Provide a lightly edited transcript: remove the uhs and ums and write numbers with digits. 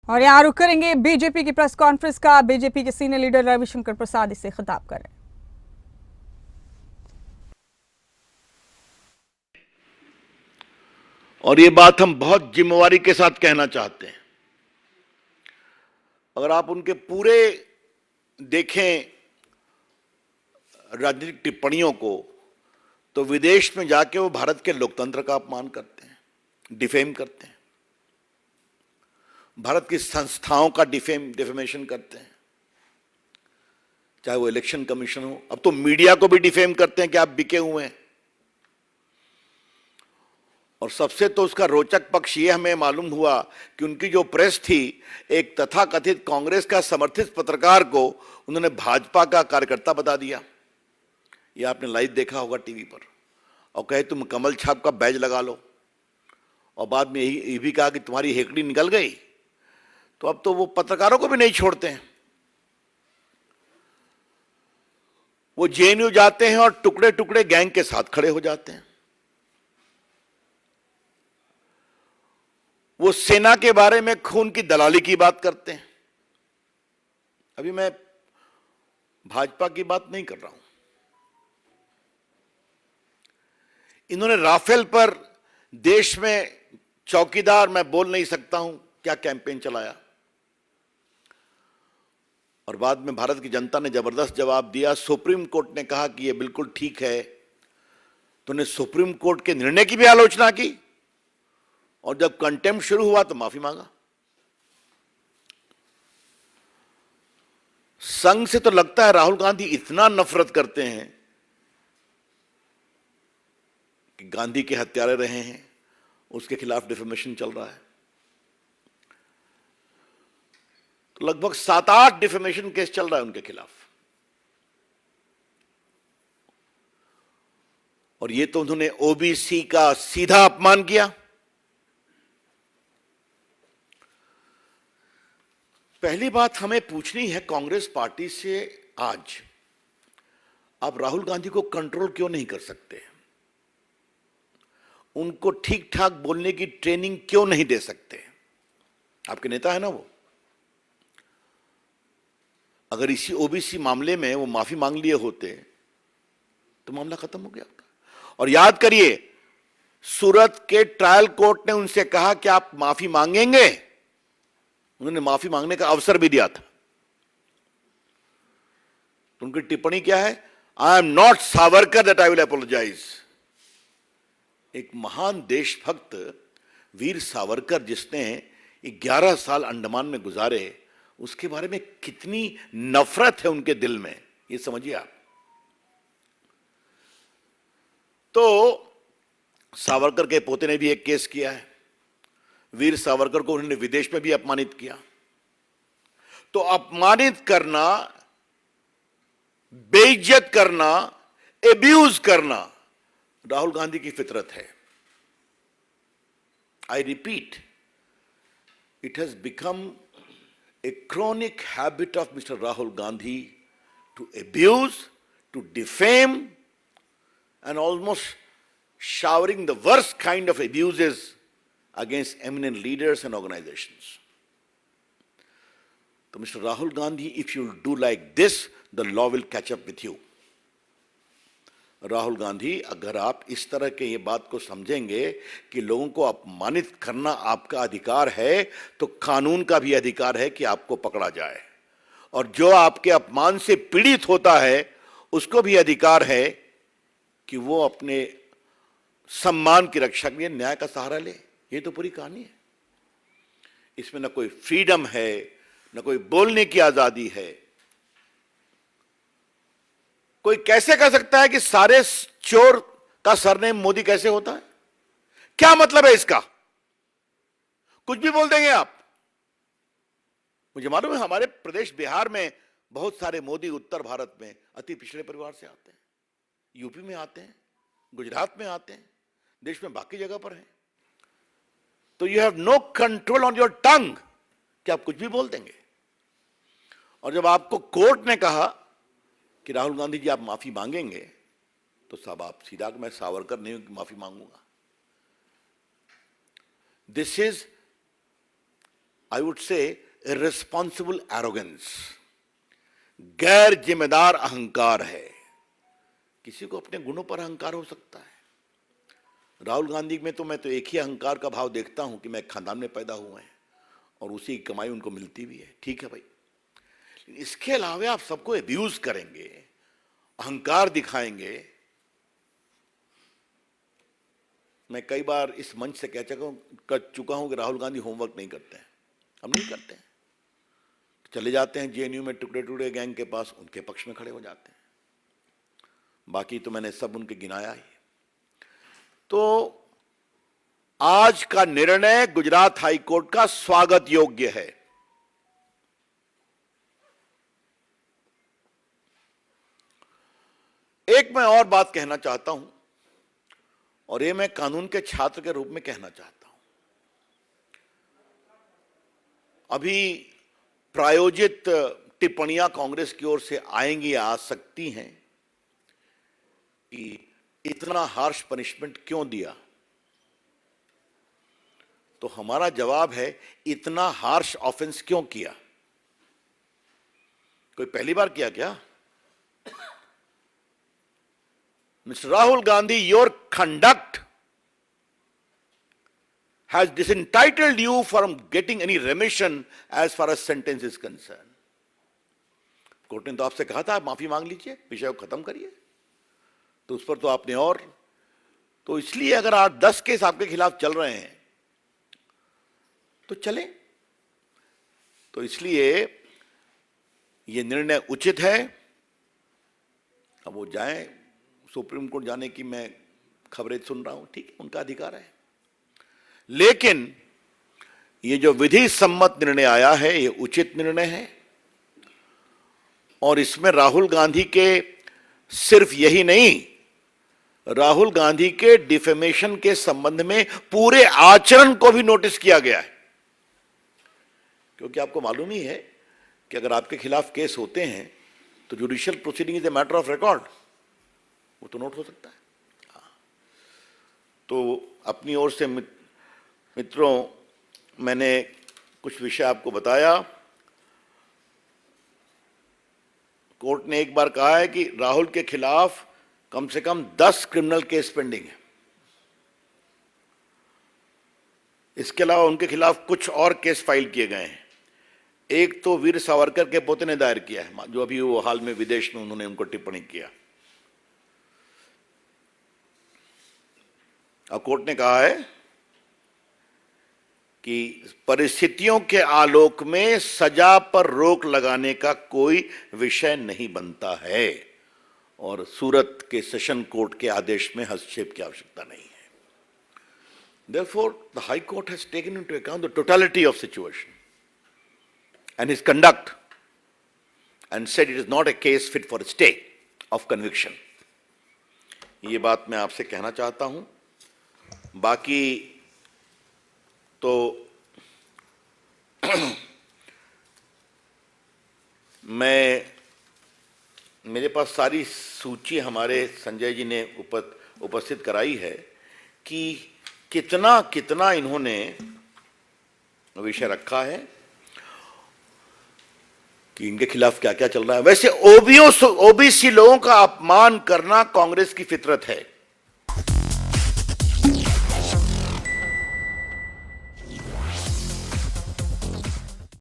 और यहाँ रुक करेंगे बीजेपी की प्रेस कॉन्फ्रेंस का। बीजेपी के सीनियर लीडर रविशंकर प्रसाद इसे खिताब कर रहे हैं। और ये बात हम बहुत जिम्मेवारी के साथ कहना चाहते हैं। अगर आप उनके पूरे देखें राजनीतिक टिप्पणियों को, तो विदेश में जाके वो भारत के लोकतंत्र का अपमान करते हैं, डिफेम करते हैं, भारत की संस्थाओं का डिफेमेशन करते हैं, चाहे वो इलेक्शन कमीशन हो। अब तो मीडिया को भी डिफेम करते हैं कि आप बिके हुए हैं। और सबसे तो उसका रोचक पक्ष ये हमें मालूम हुआ कि उनकी जो प्रेस थी, एक तथाकथित कांग्रेस का समर्थित पत्रकार को उन्होंने भाजपा का कार्यकर्ता बता दिया। ये आपने लाइव देखा होगा टीवी पर। और कहे तुम कमल छाप का बैज लगा लो, और बाद में ये भी कहा कि तुम्हारी हेकड़ी निकल गई। तो अब तो वो पत्रकारों को भी नहीं छोड़ते हैं। वो जेएनयू जाते हैं और टुकड़े टुकड़े गैंग के साथ खड़े हो जाते हैं। वो सेना के बारे में खून की दलाली की बात करते हैं। अभी मैं भाजपा की बात नहीं कर रहा हूं। इन्होंने राफेल पर देश में चौकीदार मैं बोल नहीं सकता हूं क्या कैंपेन चलाया, और बाद में भारत की जनता ने जबरदस्त जवाब दिया। सुप्रीम कोर्ट ने कहा कि यह बिल्कुल ठीक है, तो उन्हें सुप्रीम कोर्ट के निर्णय की भी आलोचना की, और जब कंटेम्प्ट शुरू हुआ तो माफी मांगा। संघ से तो लगता है राहुल गांधी इतना नफरत करते हैं कि गांधी के हत्यारे रहे हैं, उसके खिलाफ डिफेमेशन चल रहा है। तो लगभग 7-8 डिफेमेशन केस चल रहा है उनके खिलाफ। और ये तो उन्होंने ओबीसी का सीधा अपमान किया। पहली बात हमें पूछनी है कांग्रेस पार्टी से, आज आप राहुल गांधी को कंट्रोल क्यों नहीं कर सकते? उनको ठीक ठाक बोलने की ट्रेनिंग क्यों नहीं दे सकते? आपके नेता है ना वो। अगर इसी ओबीसी मामले में वो माफी मांग लिए होते तो मामला खत्म हो गया होता। और याद करिए, सूरत के ट्रायल कोर्ट ने उनसे कहा कि आप माफी मांगेंगे। उन्होंने माफी मांगने का अवसर भी दिया था। उनकी टिप्पणी क्या है? I am not Savarkar that I will apologise. एक महान देशभक्त वीर सावरकर, जिसने 11 साल अंडमान में गुजारे, उसके बारे में कितनी नफरत है उनके दिल में, ये समझिए आप। तो सावरकर के पोते ने भी एक केस किया है। वीर सावरकर को उन्होंने विदेश में भी अपमानित किया। तो अपमानित करना, बेइज्जत करना, एब्यूज करना राहुल गांधी की फितरत है। I repeat, it has become a chronic habit of Mr. Rahul Gandhi to abuse, to defame, and almost showering the worst kind of abuses against eminent leaders and organizations. So, Mr. Rahul Gandhi, if you do like this, the law will catch up with you. Rahul Gandhi, अगर आप इस तरह के ये बात को समझेंगे कि लोगों को अपमानित करना आपका अधिकार है, तो कानून का भी अधिकार है कि आपको पकड़ा जाए। और जो आपके अपमान से पीड़ित होता है, उसको भी अधिकार है कि वो अपने सम्मान की रक्षा के लिए न्याय का सहारा ले। ये तो पूरी कहानी है। इसमें न कोई फ्रीडम है, न कोई बोलने की आजादी है। कोई कैसे कह सकता है कि सारे चोर का सरनेम मोदी कैसे होता है? क्या मतलब है इसका? कुछ भी बोल देंगे आप। मुझे मालूम है हमारे प्रदेश बिहार में बहुत सारे मोदी उत्तर भारत में अति पिछड़े परिवार से आते हैं, यूपी में आते हैं, गुजरात में आते हैं, देश में बाकी जगह पर हैं। तो you have no control on your tongue कि आप कुछ भी बोल देंगे। और जब आपको कोर्ट ने कहा कि राहुल गांधी जी आप माफी मांगेंगे, तो साहब आप सीधा, मैं सावरकर नहीं हूं कि माफी मांगूंगा। This is, I would say irresponsible arrogance, गैर जिम्मेदार अहंकार है। किसी को अपने गुणों पर अहंकार हो सकता है। राहुल गांधी में तो मैं तो एक ही अहंकार का भाव देखता हूं कि मैं एक खानदान में पैदा हुए हैं और उसी की कमाई उनको मिलती भी है, ठीक है भाई। इसके अलावा आप सबको अब्यूज करेंगे, अहंकार दिखाएंगे। मैं कई बार इस मंच से कह चुका हूं कि राहुल गांधी होमवर्क नहीं करते हैं। हम नहीं करते हैं, चले जाते हैं जेएनयू में टुकड़े टुकड़े गैंग के पास, उनके पक्ष में खड़े हो जाते हैं। बाकी तो मैंने सब उनके गिनाया ही। तो आज का निर्णय गुजरात हाई कोर्ट का स्वागत योग्य है। एक मैं और बात कहना चाहता हूं, और ये मैं कानून के छात्र के रूप में कहना चाहता हूं। अभी प्रायोजित टिप्पणियां कांग्रेस की ओर से आएंगी, आ सकती हैं कि इतना हार्श पनिशमेंट क्यों दिया। तो हमारा जवाब है, इतना हार्श ऑफेंस क्यों किया? कोई पहली बार किया क्या? Mr. Rahul Gandhi, your conduct has disentitled you from getting any remission as far as sentence is concerned. Court ने तो आपसे कहा था आप माफी मांग लीजिए, विषय को खत्म करिए, तो उस पर तो आपने और। तो इसलिए अगर 8-10 केस आपके खिलाफ चल रहे हैं तो चले। तो इसलिए ये निर्णय उचित है। अब वो जाएं सुप्रीम कोर्ट, जाने की मैं खबरें सुन रहा हूं, ठीक है, उनका अधिकार है। लेकिन ये जो विधि सम्मत निर्णय आया है, ये उचित निर्णय है। और इसमें राहुल गांधी के सिर्फ यही नहीं, राहुल गांधी के डिफेमेशन के संबंध में पूरे आचरण को भी नोटिस किया गया है। क्योंकि आपको मालूम ही है कि अगर आपके खिलाफ केस होते हैं तो judicial proceeding is a matter of record, वो तो नोट हो सकता है। तो अपनी ओर से मित्रों, मैंने कुछ विषय आपको बताया। कोर्ट ने एक बार कहा है कि राहुल के खिलाफ कम से कम 10 क्रिमिनल केस पेंडिंग है। इसके अलावा उनके खिलाफ कुछ और केस फाइल किए गए हैं। एक तो वीर सावरकर के पोते ने दायर किया है, जो अभी वो हाल में विदेश में उन्होंने उनको टिप्पणी किया। अब कोर्ट ने कहा है कि परिस्थितियों के आलोक में सजा पर रोक लगाने का कोई विषय नहीं बनता है और सूरत के सेशन कोर्ट के आदेश में हस्तक्षेप की आवश्यकता नहीं है। Therefore, the High Court has taken into account the totality of situation and his conduct and said it is not a case fit for a stay of conviction. ये बात मैं आपसे कहना चाहता हूं। बाकी तो मेरे पास सारी सूची हमारे संजय जी ने उपस्थित कराई है कि कितना कितना इन्होंने विषय रखा है कि इनके खिलाफ क्या क्या चल रहा है। वैसे ओबीसी लोगों का अपमान करना कांग्रेस की फितरत है।